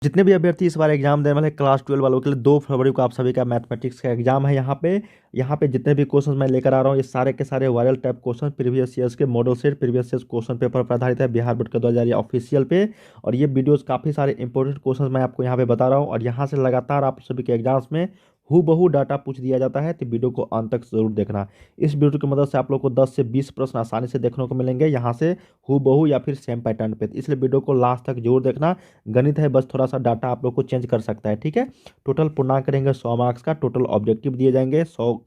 जितने भी अभ्यर्थी इस बार एग्जाम देने वाले हैं, क्लास 12 वालों के लिए 2 फरवरी को आप सभी का मैथमेटिक्स का एग्जाम है। यहाँ पे जितने भी क्वेश्चन मैं लेकर आ रहा हूँ, ये सारे के सारे viral type question, previous years के model set, previous years question paper पर आधारित है, बिहार बोर्ड के 2000 ऑफिशियल पे। और ये वीडियोस काफ़ी सारे इंपॉर्टेंट क्वेश्चन मैं आपको यहाँ पे बता रहा हूँ, और यहाँ से लगातार आप सभी के एग्जाम्स में हूबहू डाटा पूछ दिया जाता है, तो वीडियो को अंत तक जरूर देखना। इस वीडियो की मदद से आप लोग को 10 से 20 प्रश्न आसानी से देखने को मिलेंगे यहाँ से, हूबहू या फिर सेम पैटर्न पे, इसलिए वीडियो को लास्ट तक जरूर देखना। गणित है, बस थोड़ा सा डाटा आप लोग को चेंज कर सकता है, ठीक है। टोटल पूर्णांक करेंगे 100 मार्क्स का, टोटल ऑब्जेक्टिव दिए जाएंगे 100,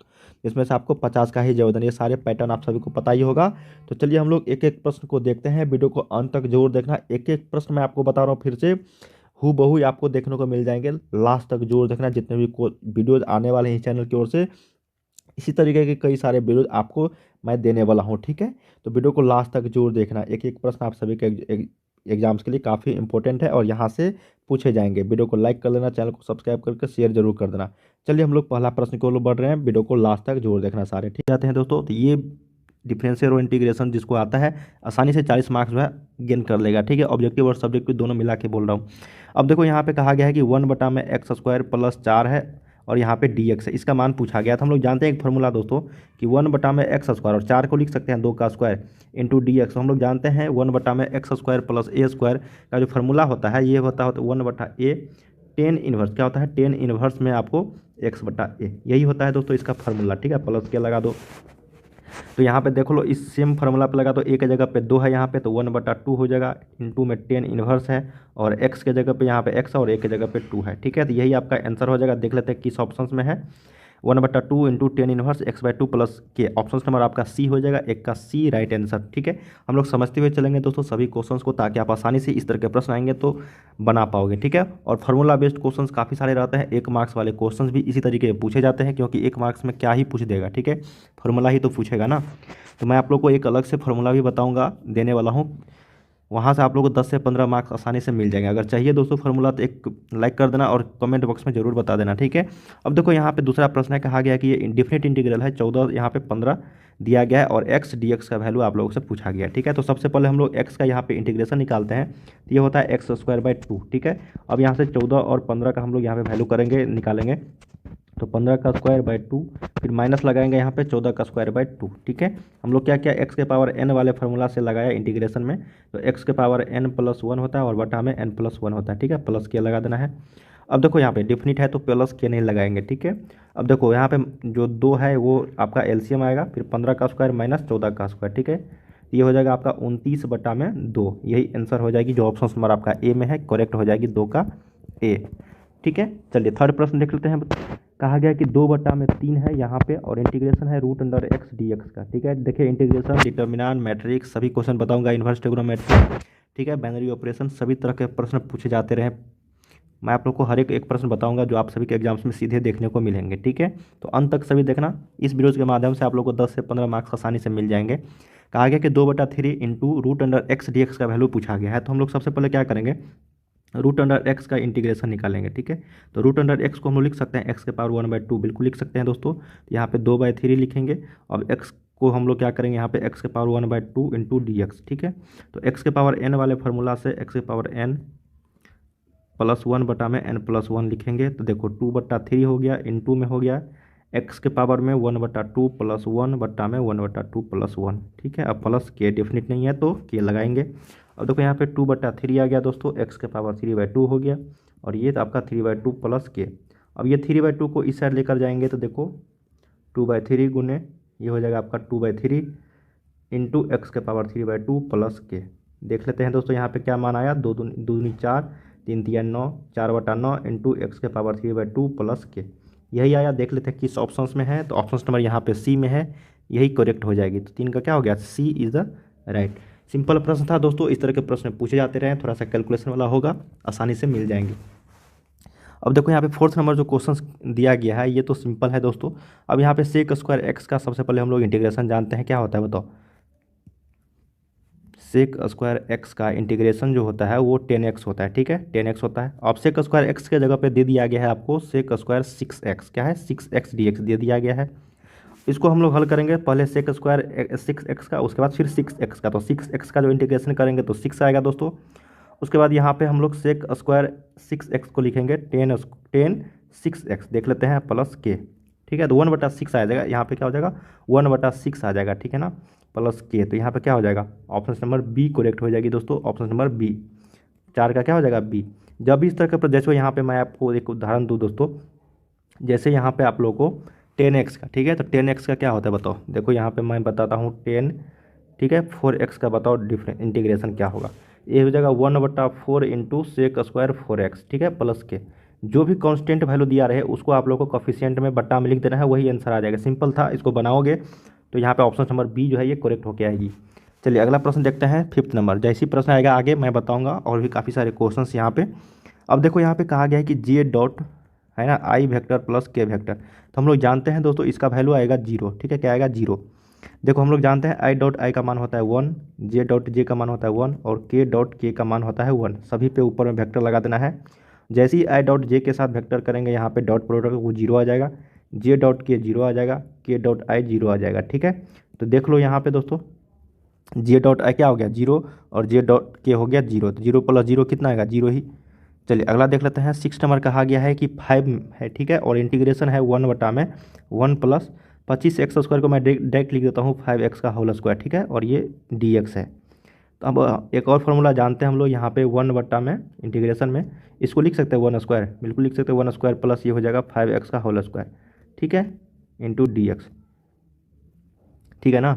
इसमें से आपको 50 का ही जवाब देना। ये सारे पैटर्न आप सभी को पता ही होगा। तो चलिए हम लोग एक एक प्रश्न को देखते हैं, वीडियो को अंत तक जरूर देखना। एक एक प्रश्न मैं आपको बता रहा हूँ फिर से, हूबहू आपको देखने को मिल जाएंगे, लास्ट तक जरूर देखना। जितने भी वीडियोज आने वाले हैं चैनल की ओर से, इसी तरीके के कई सारे वीडियोज आपको मैं देने वाला हूँ, ठीक है। तो वीडियो को लास्ट तक जरूर देखना, एक एक प्रश्न आप सभी के एग्जाम्स के लिए काफ़ी इंपॉर्टेंट है और यहाँ से पूछे जाएंगे। वीडियो को लाइक कर लेना, चैनल को सब्सक्राइब करके शेयर जरूर कर देना। चलिए हम लोग पहला प्रश्न की ओर बढ़ रहे हैं, वीडियो को लास्ट तक जरूर देखना सारे, ठीक आते हैं दोस्तों। तो ये डिफरेंशियल और इंटीग्रेशन जिसको आता है, आसानी से 40 मार्क्स जो है गेन कर लेगा, ठीक है। ऑब्जेक्टिव और सब्जेक्टिव दोनों मिला के बोल रहा हूँ। अब देखो यहाँ पे कहा गया है कि 1/x² + 4 है और यहाँ पे dx है, इसका मान पूछा गया था। हम लोग जानते हैं एक फॉर्मूला दोस्तों कि 1/x² और 4 को लिख सकते हैं 2 का स्क्वायर इंटू dx। तो हम लोग जानते हैं 1/x² + a² का जो फॉर्मूला होता है, ये होता है 1/a टेन इनवर्स। क्या होता है? टेन इनवर्स में आपको x/a, यही होता है दोस्तों इसका फॉर्मूला, ठीक है। प्लस के लगा दो, तो यहाँ पे देख लो इस सेम फार्मूला पे लगा तो ए के जगह पे 2 है यहाँ पे, तो 1/2 हो जाएगा, इंटू में टेन इनवर्स है, और एक्स के जगह पे यहाँ पे एक्स और ए के जगह पे 2 है, ठीक है। तो यही आपका आंसर हो जाएगा। देख लेते हैं किस ऑप्शन में है। 1/2 into tan inverse x/2 plus के, ऑप्शन नंबर आपका सी हो जाएगा, एक का सी राइट आंसर, ठीक है। हम लोग समझते हुए चलेंगे दोस्तों सभी क्वेश्चंस को, ताकि आप आसानी से इस तरह के प्रश्न आएंगे तो बना पाओगे, ठीक है। और फार्मूला बेस्ड क्वेश्चंस काफ़ी सारे रहते हैं, 1 मार्क्स वाले क्वेश्चंस भी इसी तरीके से पूछे जाते हैं, क्योंकि 1 मार्क्स में क्या ही पूछ देगा, ठीक है, फार्मूला ही तो पूछेगा ना। तो मैं आप लोग को एक अलग से फार्मूला भी बताऊंगा, देने वाला हूँ, वहाँ से आप लोगों को 10 से 15 मार्क्स आसानी से मिल जाएंगे। अगर चाहिए दोस्तों फार्मूला तो एक लाइक कर देना और कमेंट बॉक्स में जरूर बता देना, ठीक है। अब देखो यहाँ पे दूसरा प्रश्न है, कहा गया है कि ये इंडेफिनिट इंटीग्रल है, 14 यहाँ पे 15 दिया गया है, और x dx का वैल्यू आप लोगों से पूछा गया है, ठीक है। तो सबसे पहले हम लोग x का यहाँ पे इंटीग्रेशन निकालते हैं, तो ये होता है x²/2, ठीक है। अब यहाँ से 14 और 15 का हम लोग यहाँ पे वैल्यू करेंगे, निकालेंगे, तो 15 का स्क्वायर/2, फिर माइनस लगाएंगे यहाँ पे 14 का स्क्वायर/2, ठीक है। हम लोग क्या किया, एक्स के पावर n वाले फार्मूला से लगाया इंटीग्रेशन में, तो x के पावर n+1 होता है और बटा में n+1 होता है, ठीक है। प्लस के लगा देना है। अब देखो यहाँ पे डिफिनिट है तो प्लस के नहीं लगाएंगे, ठीक है। अब देखो यहाँ पे जो 2 है वो आपका एलसीएम आएगा, फिर 15 का स्क्वायर माइनस 14 का स्क्वायर, ठीक है। ये हो जाएगा आपका 29/2, यही आंसर हो जाएगी, जो ऑप्शन नंबर आपका ए में है, करेक्ट हो जाएगी 2 का ए, ठीक है। चलिए थर्ड प्रश्न देख लेते हैं। कहा गया कि 2/3 है यहाँ पे, और इंटीग्रेशन है √x dx का, ठीक है। देखिए इंटीग्रेशन, डिटर्मिनेंट, मैट्रिक्स सभी क्वेश्चन बताऊंगा, इन्वर्स ट्रिग्नोमेट्री, ठीक है, बाइनरी ऑपरेशन, सभी तरह के प्रश्न पूछे जाते रहे। मैं आप लोग को हर एक प्रश्न बताऊंगा जो आप सभी के एग्जाम्स में सीधे देखने को मिलेंगे, ठीक है। तो अंत तक सभी देखना, इस वीडियो के माध्यम से आप लोग को 10 से 15 मार्क्स आसानी से मिल जाएंगे। कहा गया कि 2/3 इंटू √x dx का वैल्यू पूछा गया है, तो हम लोग सबसे पहले क्या करेंगे, √x का इंटीग्रेशन निकालेंगे, ठीक है। तो √x को हम लोग लिख सकते हैं x के पावर 1/2, बिल्कुल लिख सकते हैं दोस्तों। यहाँ पे 2/3 लिखेंगे। अब x को हम लोग क्या करेंगे, यहाँ पे x के पावर 1/2 इंटू dx, ठीक है। तो x के पावर n वाले फार्मूला से x के पावर n+1 बटा में n+1 लिखेंगे, तो देखो 2/3 हो गया, इंटू में हो गया x के पावर में 1/2 + 1 बटा में 1/2 + 1, ठीक है। अब प्लस के डेफिनिट नहीं है तो के लगाएंगे। अब देखो यहाँ पे 2/3 आ गया दोस्तों, x के पावर 3/2 हो गया, और ये तो आपका 3/2 प्लस के। अब ये 3/2 को इस साइड लेकर जाएंगे, तो देखो 2/3 गुने ये हो जाएगा आपका 2/3 इंटू एक्स के पावर 3/2 प्लस के। देख लेते हैं दोस्तों यहाँ पे क्या मान आया, 2 दूनी 4, 3 तिया 9, 4/9 इंटू एक्स के पावर 3/2 प्लस के, यही आया। देख लेते हैं किस ऑप्शंस में है, तो ऑप्शन नंबर यहाँ पे सी में है, यही करेक्ट हो जाएगी। तो 3 का क्या हो गया, सी इज़ द राइट। सिंपल प्रश्न था दोस्तों, इस तरह के प्रश्न पूछे जाते रहे, थोड़ा सा कैलकुलेशन वाला होगा, आसानी से मिल जाएंगे। अब देखो यहाँ पे 4th नंबर जो क्वेश्चन दिया गया है, ये तो सिंपल है दोस्तों। अब यहाँ पे sec² का सबसे पहले हम लोग इंटीग्रेशन जानते हैं, क्या होता है बताओ। sec² का इंटीग्रेशन जो होता है वो 10x होता है, ठीक है, 10x होता है। अब sec² के जगह पे दे दिया गया है आपको sec² 6x, क्या है 6x dx दे दिया गया है। इसको हम लोग हल करेंगे, पहले sec² 6x का, उसके बाद फिर 6x का, तो 6x का जो इंटीग्रेशन करेंगे तो 6 आएगा दोस्तों, उसके बाद यहाँ पे हम लोग सेक स्क्वायर 6x को लिखेंगे 6x देख लेते हैं प्लस के, ठीक है। तो 1/6 आ जाएगा, यहाँ पे क्या हो जाएगा 1/6 आ जाएगा, ठीक है ना, प्लस के। तो यहाँ पे क्या हो जाएगा ऑप्शन नंबर बी करेक्ट हो जाएगी दोस्तों, ऑप्शन नंबर बी, 4 का क्या हो जाएगा बी। जब भी इस तरह का जैसे यहाँ पे मैं आपको एक उदाहरण दूँ दोस्तों, जैसे यहाँ पे आप लोगों को 10x का, ठीक है, तो 10x का क्या होता है बताओ, देखो यहाँ पे मैं बताता हूँ 10, ठीक है, 4x का बताओ डिफरेंट इंटीग्रेशन क्या होगा। ये हो जाएगा 1/4 इंटू सेक स्क्वायर 4x, ठीक है, प्लस के। जो भी कांस्टेंट वैल्यू दिया रहे उसको आप लोग को कोफिशिएंट में बट्टा में लिख देना है, वही आंसर आ जाएगा। सिंपल था, इसको बनाओगे तो यहाँ पे ऑप्शन नंबर बी जो है ये करेक्ट होकर आएगी। चलिए अगला प्रश्न देखते हैं 5th नंबर। जैसे ही प्रश्न आएगा आगे मैं बताऊँगा, और भी काफ़ी सारे क्वेश्चन यहाँ पे। अब देखो यहाँ पे कहा गया है कि जे डॉट है ना आई वेक्टर प्लस के वेक्टर, तो हम लोग जानते हैं दोस्तों इसका वैल्यू आएगा 0, ठीक है, क्या आएगा 0। देखो हम लोग जानते हैं आई डॉट आई का मान होता है 1, जे डॉट जे का मान होता है 1, और के डॉट के का मान होता है 1। सभी पे ऊपर में वेक्टर लगा देना है। जैसे ही आई डॉट जे के साथ वेक्टर करेंगे यहाँ पे डॉट प्रोडक्ट वो 0 आ जाएगा, जे डॉट के 0 आ जाएगा, के डॉट आई 0 आ जाएगा, ठीक है। तो देख लो यहाँ पे दोस्तों जे डॉट आई क्या हो गया 0, और जे डॉट के हो गया 0, तो 0 + 0 कितना आएगा 0 ही। चलिए अगला देख लेते हैं 6 नंबर कहा गया है कि 5 है, ठीक है, और इंटीग्रेशन है 1/1 + 25x² को मैं डायरेक्ट लिख देता हूँ 5x का होल स्क्वायर, ठीक है, और ये dx है। तो अब एक और फार्मूला जानते हैं हम लोग यहाँ पे 1 में इंटीग्रेशन में इसको लिख सकते हैं 1², बिल्कुल लिख सकते हैं 1² प्लस ये हो जाएगा 5x का होल स्क्वायर, ठीक है, इंटू dx, ठीक है ना।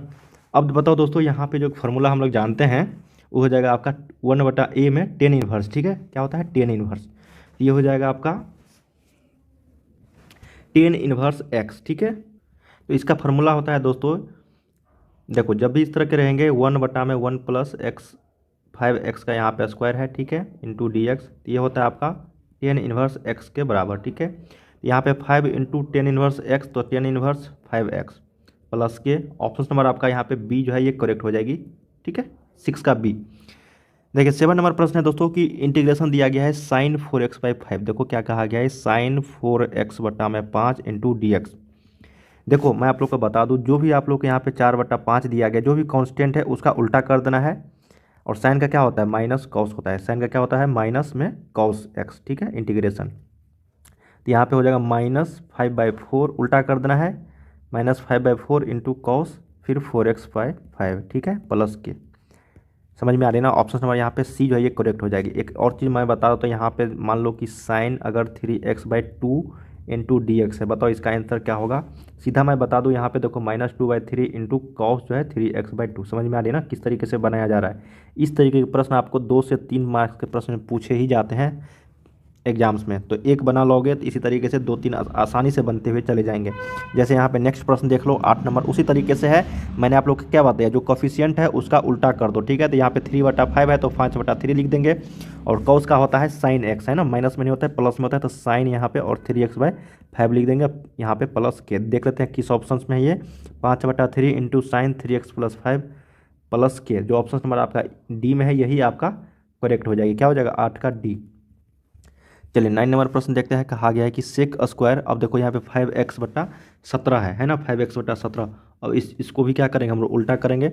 अब बताओ दोस्तों यहाँ पे जो फार्मूला हम लोग जानते हैं वो हो जाएगा आपका 1/a में 10 इनवर्स, ठीक है, क्या होता है 10 इनवर्स, ये हो जाएगा आपका 10 इनवर्स x, ठीक है। तो इसका फार्मूला होता है दोस्तों, देखो जब भी इस तरह के रहेंगे 1/1 + x 5x का यहाँ पे स्क्वायर है, ठीक है, इंटू dx, तो ये होता है आपका 10 इनवर्स x के बराबर, ठीक है। यहाँ पे 5 इंटू 10 इनवर्स x, तो 10 इनवर्स 5x प्लस के। ऑप्शन नंबर आपका यहाँ पे बी जो है ये करेक्ट हो जाएगी, ठीक है, 6 का बी। देखिए 7 नंबर प्रश्न है दोस्तों कि इंटीग्रेशन दिया गया है sin 4x/5। देखो क्या कहा गया है sin 4x/5 इंटू dx। देखो मैं आप लोग को बता दूं, जो भी आप लोग के यहाँ पे 4/5 दिया गया, जो भी कांस्टेंट है उसका उल्टा कर देना है। और साइन का क्या होता है माइनस कॉस होता है, साइन का क्या होता है माइनस में कॉस x, ठीक है, इंटीग्रेशन। तो यहाँ पे हो जाएगा -5/4, उल्टा कर देना है, -5/4 इंटू कॉस, फिर 4x/5, ठीक है, प्लस के। समझ में आ रही ना, ऑप्शन नंबर यहाँ पे सी जो है ये करेक्ट हो जाएगी। एक और चीज़ मैं बता दूँ तो यहाँ पे मान लो कि साइन अगर 3x/2 इंटू dx है, बताओ इसका आंसर क्या होगा। सीधा मैं बता दूँ यहाँ पे देखो -2/3 इंटू कॉस जो है 3x/2। समझ में आ रही है ना किस तरीके से बनाया जा रहा है। इस तरीके के प्रश्न आपको 2 से 3 मार्क्स के प्रश्न पूछे ही जाते हैं एग्जाम्स में, तो एक बना लोगे तो इसी तरीके से 2-3 आसानी से बनते हुए चले जाएंगे। जैसे यहाँ पे नेक्स्ट प्रश्न देख लो 8 नंबर, उसी तरीके से है। मैंने आप लोग को क्या बताया, जो कोफिशिएंट है उसका उल्टा कर दो, ठीक है। तो यहाँ पे 3/5 है तो 5/3 लिख देंगे, और कॉस का होता है साइन x, है ना, माइनस में नहीं होता है प्लस में होता है, तो साइन यहाँ पे और 3x/5 लिख देंगे, यहाँ पे प्लस के। देख लेते हैं किस ऑप्शन में है ये, 5/3 इंटू साइन 3x + 5 प्लस के। जो ऑप्शन नंबर आपका डी में है यही आपका करेक्ट हो जाएगी, क्या हो जाएगा 8 का डी। चलिए 9 नंबर प्रश्न देखते हैं, कहा गया है कि सेक स्क्वायर। अब देखो यहाँ पे 5x/17 है ना, 5x/17। अब इसको भी क्या करेंगे हम लोग उल्टा करेंगे।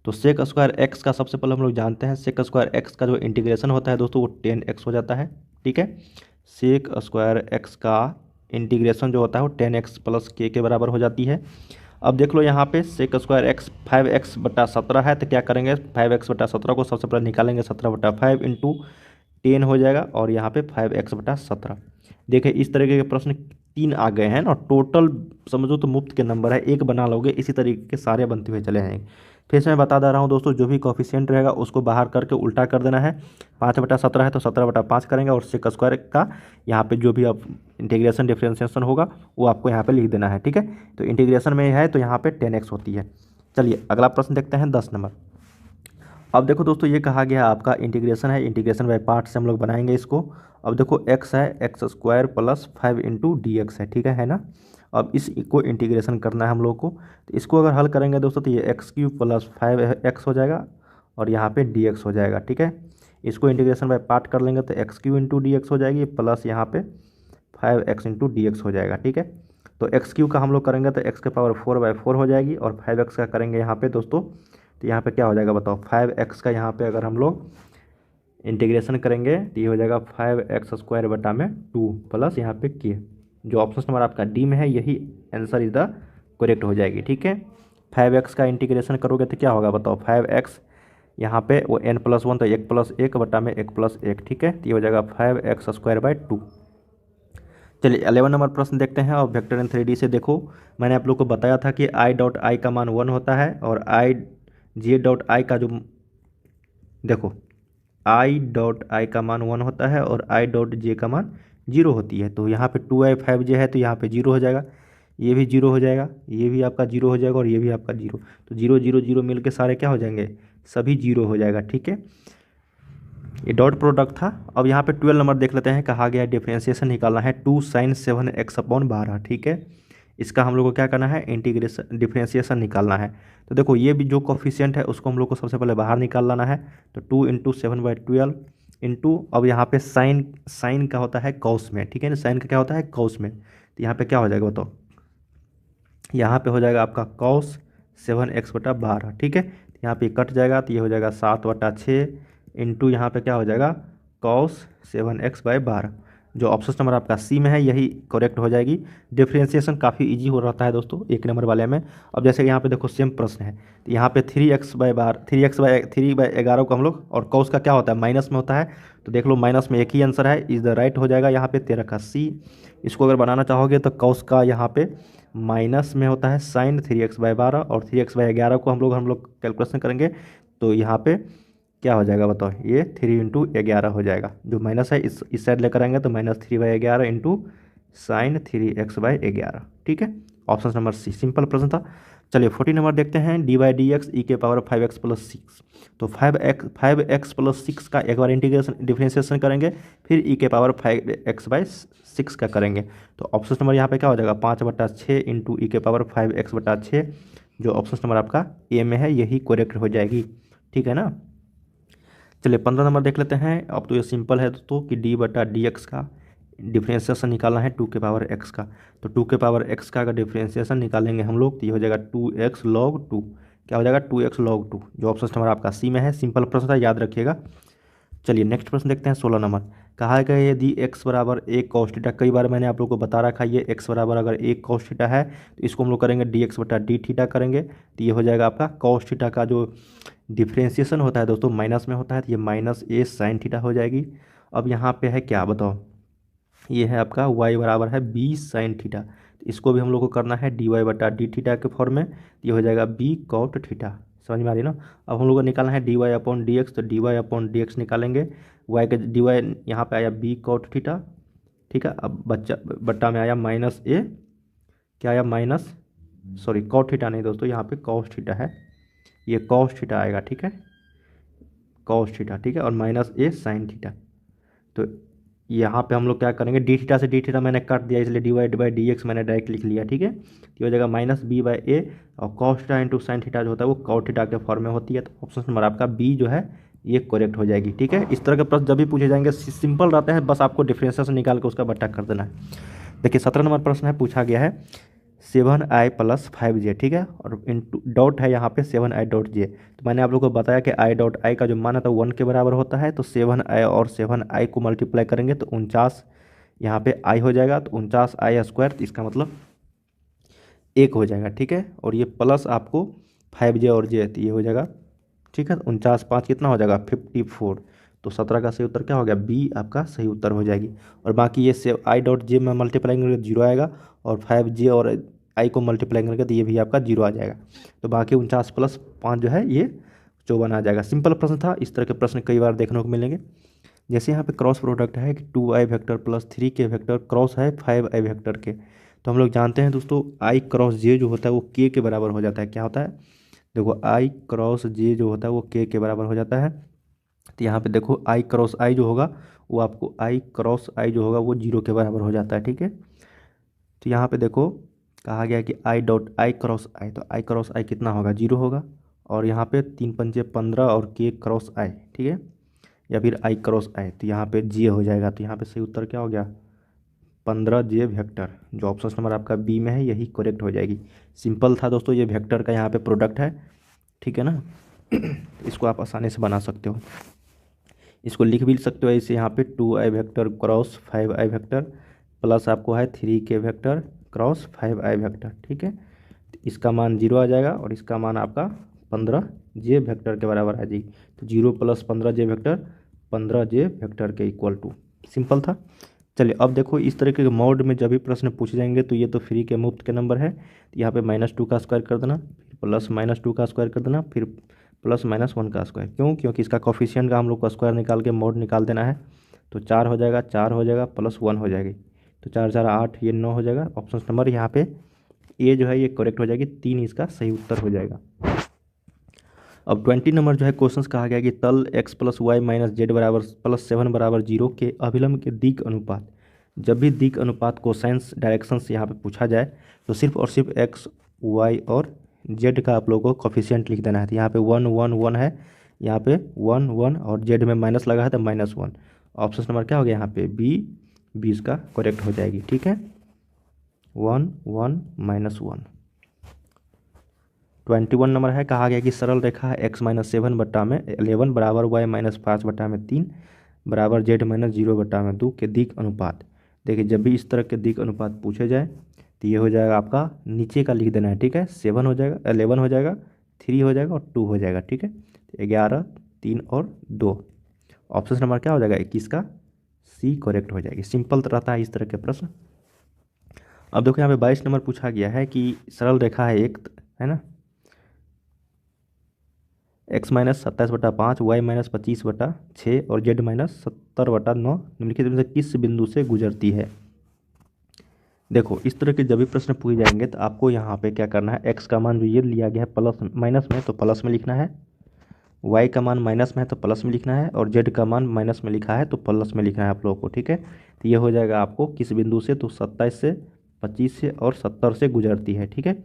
तो सेक स्क्वायर x का सबसे पहले हम लोग जानते हैं, सेक स्क्वायर x का जो इंटीग्रेशन होता है दोस्तों वो 10x हो जाता है, ठीक है। सेक स्क्वायर x का इंटीग्रेशन जो होता है वो 10x + k के बराबर हो जाती है। अब देख लो यहाँ पे सेक स्क्वायर x 5x/17 है, तो क्या करेंगे 5x/17 को सबसे पहले निकालेंगे 17/5 इंटू 10 हो जाएगा, और यहाँ पे 5x/17। देखिए इस तरीके के प्रश्न 3 आ गए हैं ना, टोटल समझो तो मुफ्त के नंबर है, एक बना लोगे इसी तरीके के सारे बनते हुए चले जाएंगे। फिर से मैं बता दे रहा हूँ दोस्तों, जो भी कोफिशिएंट रहेगा उसको बाहर करके उल्टा कर देना है। 5/17 है तो 17/5 करेंगे, और सेक स्क्वायर का यहाँ पे जो भी आप इंटीग्रेशन डिफ्रेंशिएशन होगा वो आपको यहाँ पे लिख देना है, ठीक है। तो इंटीग्रेशन में है तो यहाँ पे 10x होती है। चलिए अगला प्रश्न देखते हैं 10 नंबर। अब देखो दोस्तों ये कहा गया आपका इंटीग्रेशन है, इंटीग्रेशन बाय पार्ट से हम लोग बनाएंगे इसको। अब देखो x है x² + 5 इंटू dx है, ठीक है ना। अब इसको इंटीग्रेशन करना है हम लोग को, तो इसको अगर हल करेंगे दोस्तों तो ये x³ + 5x हो जाएगा, और यहाँ पे dx हो जाएगा, ठीक है। इसको इंटीग्रेशन बाय पार्ट कर लेंगे तो x³ इंटू dx हो जाएगी, प्लस यहाँ पे 5x इंटू dx हो जाएगा, ठीक है। तो x³ का हम लोग करेंगे तो x के पावर 4/4 हो जाएगी, और 5x का करेंगे यहाँ पे दोस्तों तो यहाँ पे क्या हो जाएगा बताओ, 5x का यहाँ पे अगर हम लोग इंटीग्रेशन करेंगे तो ये हो जाएगा 5x² बटा में 2 प्लस यहाँ पे k। जो ऑप्शन नंबर आपका डी में है यही आंसर इज द करेक्ट हो जाएगी। ठीक है, 5x का इंटीग्रेशन करोगे तो क्या होगा बताओ, 5x यहाँ पे वो n+1 तो 1+1 बटा में 1+1। ठीक है, तो ये हो जाएगा 5x²/2। चलिए 11 नंबर प्रश्न देखते हैं। और वेक्टर इन 3D से देखो, मैंने आप लोग को बताया था कि i.i का मान 1 होता है और j.i का जो देखो i.i का मान 1 होता है और i.j का मान 0 होती है। तो यहाँ पे 2i 5j है तो यहाँ पे 0 हो जाएगा, ये भी 0 हो जाएगा, ये भी आपका 0 हो जाएगा और ये भी आपका 0। तो 0 0 0 मिल के सारे क्या हो जाएंगे, सभी 0 हो जाएगा। ठीक है, ये डॉट प्रोडक्ट था। अब यहाँ पे 12 नंबर देख लेते हैं। कहा गया डिफरेंशिएशन निकालना है 2 sin 7x/12। ठीक है, इसका हम लोग को क्या करना है, इंटीग्रेशन डिफरेंशिएशन निकालना है। तो देखो ये भी जो कोफिशिएंट है उसको हम लोग को सबसे पहले बाहर निकाल लाना है। तो 2 × 7/12 इंटू, अब यहाँ पे साइन का होता है कॉस में। ठीक है ना, साइन का क्या होता है कॉस में। तो यहाँ पे क्या हो जाएगा बताओ, यहाँ पे हो जाएगा आपका कॉस 7x/12। ठीक है, यहाँ पे कट जाएगा तो ये हो जाएगा 7/6 इंटू यहाँ पे क्या हो जाएगा कॉस 7x/12। जो ऑप्शन नंबर आपका सी में है यही करेक्ट हो जाएगी। डिफरेंशिएशन काफ़ी इजी हो रहता है दोस्तों 1 नंबर वाले में। अब जैसे यहाँ पे देखो सेम प्रश्न है, तो यहाँ पे 3x/11 को हम लोग, और कॉस का क्या होता है माइनस में होता है। तो देख लो माइनस में एक ही आंसर है, इज द राइट हो जाएगा यहाँ पे 13 का सी। इसको अगर बनाना चाहोगे तो कॉस का यहाँ पे माइनस में होता है साइन 3x/12 और 3x/11 को हम लोग कैलकुलेशन करेंगे तो यहाँ पे क्या हो जाएगा बताओ, ये 3 × 11 हो जाएगा। जो माइनस है इस साइड लेकर आएंगे तो -3/11 इंटू साइन 3x/11। ठीक है, ऑप्शन नंबर सी सिंपल प्रश्न था। चलिए 14 नंबर देखते हैं। dy/dx e⁻5x+6। तो 5x+6 का एक बार इंटीग्रेशन डिफरेंशिएशन करेंगे, फिर e⁻5x/6 का करेंगे। तो ऑप्शन नंबर यहाँ पे क्या हो जाएगा 5/6 इंटू e⁻5x/6। जो ऑप्शन नंबर आपका ए में है यही करेक्ट हो जाएगी। ठीक है ना। चलिए 15 नंबर देख लेते हैं। अब तो ये सिंपल है दोस्तों कि d/dx का डिफरेंशिएशन निकालना है 2x का। तो 2x का अगर डिफरेंशिएशन निकालेंगे हम लोग तो ये हो जाएगा 2x log 2। क्या हो जाएगा 2x log 2। जो ऑप्शन नंबर आपका सी में है, सिंपल प्रश्न था, याद रखिएगा। चलिए नेक्स्ट प्रश्न देखते हैं 16 नंबर। कहा है कि यदि x बराबर 1 cos थीटा, कई बार मैंने आप लोग को बता रखा है ये x बराबर अगर 1 cos थीटा है तो इसको हम लोग करेंगे dx/d थीटा करेंगे। तो ये हो जाएगा आपका cos थीटा का जो डिफ्रेंसिएशन होता है दोस्तों माइनस में होता है, तो ये -a sin थीटा हो जाएगी। अब यहाँ पे है क्या बताओ, ये है आपका y बराबर है b sin थीटा। तो इसको भी हम लोग को करना है dy/d थीटा के फॉर्म में। ये हो जाएगा b cot थीटा। समझ में आ रही ना। अब हम लोग को निकालना है dy/dx। तो dy/dx निकालेंगे, y के dy यहाँ पे आया b cot थीटा। ठीक है, अब बट्टा में आया -a, क्या आया cot थीटा नहीं दोस्तों, यहाँ पे cos थीटा है, ये cos थीटा आएगा। ठीक है, cos थीटा। ठीक है, और -a sin थीटा। तो यहाँ पे हम लोग क्या करेंगे, डी थीटा से डी थीटा मैंने काट दिया इसलिए dy/dx मैंने डायरेक्ट लिख लिया। ठीक है, तो हो जाएगा -b/a और cos theta into sine theta जो होता है वो cot थीटा के फॉर्म में होती है। तो ऑप्शन नंबर आपका बी जो है ये करेक्ट हो जाएगी। ठीक है, इस तरह के प्रश्न जब भी पूछे जाएंगे सिंपल रहते हैं, बस आपको डिफरेंशिएशन निकाल के उसका बट्टा कर देना है। देखिए 17 नंबर प्रश्न है, पूछा गया है 7i + 5j। ठीक है, और इंटू डॉट है यहाँ पे 7i.j। तो मैंने आप लोग को बताया कि i.i का जो मान है तो 1 के बराबर होता है। तो 7i और 7i को मल्टीप्लाई करेंगे तो 49 यहाँ पे i हो जाएगा, तो 49i²। तो इसका मतलब 1 हो जाएगा। ठीक है, और ये प्लस आपको 5j और j, तो ये हो जाएगा। ठीक है, 49 5 कितना हो जाएगा 54। तो 17 का सही उत्तर क्या हो गया, बी आपका सही उत्तर हो जाएगी। और बाकी ये से i.j में मल्टीप्लाई करेंगे तो 0 आएगा, और 5j और i को मल्टीप्लाई करेंगे तो ये भी आपका 0 आ जाएगा। तो बाकी 49 + 5 जो है ये 54 आ जाएगा। सिंपल प्रश्न था, इस तरह के प्रश्न कई बार देखने को मिलेंगे। जैसे यहाँ पे क्रॉस प्रोडक्ट है कि 2i vector + 3k vector cross है 5i वेक्टर के। तो हम लोग जानते हैं दोस्तों i × j जो होता है वो k के बराबर हो जाता है। क्या होता है, देखो i × j जो होता है वो k के बराबर हो जाता है। तो यहाँ पे देखो i × i जो होगा वो आपको i × i जो होगा वो 0 के बराबर हो जाता है। ठीक है, तो यहाँ पे देखो कहा गया है कि i × i, तो i × i कितना होगा 0 होगा, और यहाँ पे 3 पंचे 15 और k × i। ठीक है, या फिर i × i, तो यहाँ पे j हो जाएगा। तो यहाँ पे सही उत्तर क्या हो गया 15j वेक्टर। जो ऑप्शन नंबर आपका बी में है यही करेक्ट हो जाएगी। सिंपल था दोस्तों, ये वेक्टर का यहाँ पे प्रोडक्ट है। ठीक है ना, इसको आप आसानी से बना सकते हो। इसको लिख भी सकते हो ऐसे यहाँ पे 2i vector cross 5i vector plus आपको है 3k vector cross 5i vector, ठीक है। तो इसका मान 0 आ जाएगा और इसका मान आपका 15j वेक्टर के बराबर आ जाएगी। तो 0 + 15j वेक्टर 15j वेक्टर के इक्वल टू, सिंपल था। चलिए अब देखो इस तरीके के मोड में जब भी प्रश्न पूछे जाएंगे तो ये तो फ्री के मुफ्त के नंबर है, तो यहाँ पे -2 का स्क्वायर कर देना, फिर +-2 का स्क्वायर कर देना, फिर +-1 का स्क्वायर। क्यों? क्योंकि इसका कोफिशिएंट का हम लोग को स्क्वायर निकाल के मोड निकाल देना है। तो 4 हो जाएगा, 4 हो जाएगा, +1 हो जाएगी, तो 4 4 8, ये 9 हो जाएगा। ऑप्शन नंबर यहाँ पे ए जो है ये करेक्ट हो जाएगी, 3 इसका सही उत्तर हो जाएगा। अब 20 नंबर जो है क्वेश्चन कहा गया कि तल x + y - z = +7 = 0 के अभिलंब के दिक अनुपात। जब भी दिक अनुपात कोसाइंस डायरेक्शन से यहाँ पे पूछा जाए तो सिर्फ और सिर्फ x, y और z का आप लोगों को कोफिशिएंट लिख देना है। तो यहाँ पे 1 1 1 है, यहाँ पे 1 1 और z में माइनस लगा है तो -1। ऑप्शन नंबर क्या हो गया यहाँ पे बी इसका करेक्ट हो जाएगी, ठीक है। 1 1 -1। 21 नंबर है, कहा गया कि सरल रेखा है x - 7 बट्टा में 11 बराबर y - 5 बट्टा में 3 बराबर z - 0 बट्टा में 2 के दिक अनुपात। देखिए जब भी इस तरह के दिक अनुपात पूछे जाए तो ये हो जाएगा आपका नीचे का लिख देना है, ठीक है। 7 हो जाएगा, 11 हो जाएगा, 3 हो जाएगा और 2 हो जाएगा, ठीक है। 11 3 और 2। ऑप्शन नंबर क्या हो जाएगा 21 का सी करेक्ट हो जाएगी। सिंपल रहता है इस तरह के प्रश्न। अब देखो यहाँ पे 22 नंबर पूछा गया है कि सरल रेखा है एक, है ना, x - 27/5 y - 25/6 और z - 70/9 निम्नलिखित में से किस बिंदु से गुजरती है। देखो इस तरह के जब भी प्रश्न पूछे जाएंगे तो आपको यहाँ पे क्या करना है, x का मान जो ये लिया गया है प्लस माइनस में तो प्लस में लिखना है, y का मान माइनस में है तो प्लस में लिखना है और z का मान माइनस में लिखा है तो प्लस में लिखना है आप लोगों को, ठीक है। तो ये हो जाएगा आपको किस बिंदु से, तो 27 से 25 से और 70 से गुजरती है, ठीक है।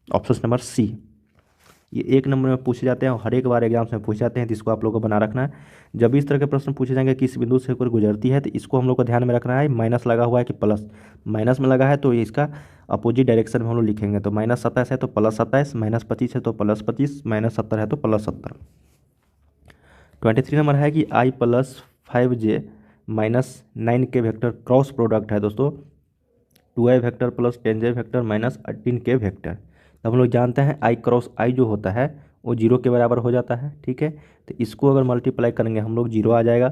Option number C. ये 1 नंबर में पूछे जाते हैं और हर एक बार एग्जाम्स में पूछे जाते हैं, तो इसको आप लोगों को बना रखना है। जब भी इस तरह के प्रश्न पूछे जाएंगे किस बिंदु से होकर गुजरती है तो इसको हम लोग को ध्यान में रखना है, माइनस लगा हुआ है कि प्लस। माइनस में लगा है तो इसका अपोजिट डायरेक्शन में हम लोग लिखेंगे, तो -27 है तो +27, -25 है तो +25, -70 है तो +70। 23 नंबर है कि i + 5j - 9k vector cross product है दोस्तों 2i vector + 10j vector - 18k vector. तो हम लोग जानते हैं i क्रॉस i जो होता है वो 0 के बराबर हो जाता है, ठीक है। तो इसको अगर मल्टीप्लाई करेंगे हम लोग 0 आ जाएगा,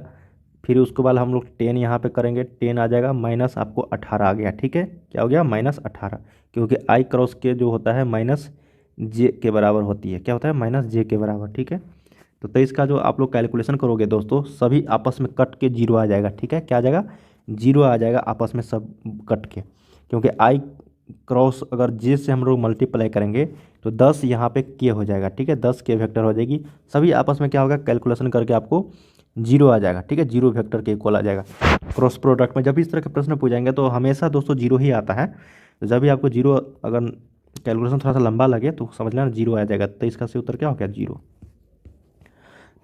फिर उसके बाद हम लोग 10 यहाँ पे करेंगे 10 आ जाएगा, माइनस आपको 18 आ गया, ठीक है। क्या हो गया -18, क्योंकि i क्रॉस के जो होता है -j के बराबर होती है, क्या होता है -j के बराबर, ठीक है। तो इसका जो आप लोग कैलकुलेशन करोगे दोस्तों सभी आपस में कट के 0 आ जाएगा, ठीक है। क्या आ जाएगा 0 आ जाएगा आपस में सब कट के, क्योंकि i क्रॉस अगर j से हम लोग मल्टीप्लाई करेंगे तो 10 यहाँ पे के हो जाएगा, ठीक है। 10 के वेक्टर हो जाएगी, सभी आपस में क्या होगा कैलकुलेशन करके आपको 0 आ जाएगा, ठीक है। 0 वेक्टर के इक्वल आ जाएगा। क्रॉस प्रोडक्ट में जब भी इस तरह के प्रश्न पूछ जाएंगे तो हमेशा दोस्तों 0 ही आता है। तो जब भी आपको 0 अगर कैलकुलेशन थोड़ा सा लंबा लगे तो समझ लेना 0 आ जाएगा। तो इसका सही उत्तर क्या हो गया 0।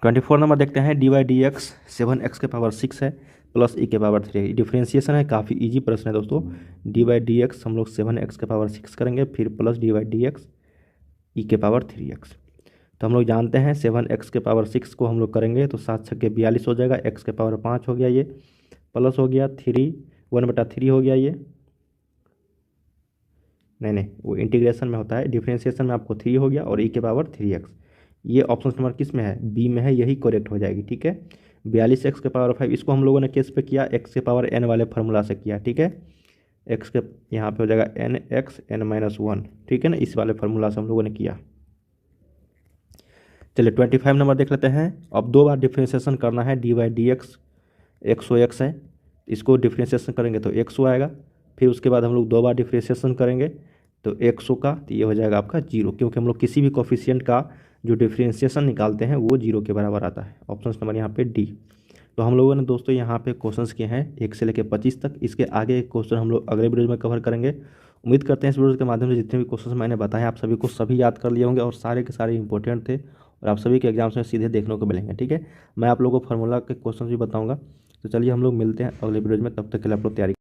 24 नंबर देखते हैं, dy/dx 7x⁶ है प्लस e⁻3। डिफ्रेंशिएशन है, काफ़ी इजी प्रश्न है दोस्तों। dy/dx हम लोग 7x⁶ करेंगे, फिर प्लस dy/dx e⁻3x। तो हम लोग जानते हैं 7x⁶ को हम लोग करेंगे तो 7 छक्के 42 हो जाएगा, x⁻5 हो गया, ये प्लस हो गया 3 1/3 हो गया, ये नहीं वो इंटीग्रेशन में होता है, डिफ्रेंशिएशन में आपको 3 हो गया और e⁻3x। ये ऑप्शन नंबर किस में है, बी में है, यही करेक्ट हो जाएगी, ठीक है। 42x⁵ इसको हम लोगों ने किस पे किया, x⁻n वाले फार्मूला से किया, ठीक है। x के यहाँ पे हो जाएगा nx n-1, ठीक है ना, इस वाले फार्मूला से हम लोगों ने किया। चलिए 25 नंबर देख लेते हैं। अब 2 बार डिफ्रेंशिएशन करना है, dy/dx 100x है, इसको डिफ्रेंशिएशन करेंगे तो 100 आएगा, फिर उसके बाद हम लोग 2 बार डिफ्रेंशिएशन करेंगे तो 100 का, तो ये हो जाएगा आपका 0, क्योंकि हम लोग किसी भी कोफिशिएंट का जो डिफ्रेंशिएशन निकालते हैं वो 0 के बराबर आता है। ऑप्शन नंबर यहाँ पे डी। तो हम लोगों ने दोस्तों यहाँ पे क्वेश्चंस किए हैं 1 से लेकर 25 तक। इसके आगे क्वेश्चन हम लोग अगले वीडियो में कवर करेंगे। उम्मीद करते हैं इस वीडियो के माध्यम से जितने भी क्वेश्चन मैंने बताए आप सभी को सभी याद कर लिए होंगे और सारे के सारे इंपॉर्टेंट थे और आप सभी के एग्जाम्स में सीधे देखने को मिलेंगे, ठीक है। मैं आप लोगों को फार्मूला के क्वेश्चन भी बताऊँगा। तो चलिए हम लोग मिलते हैं अगले वीडियो में, तब तक के लिए आप लोग तैयारी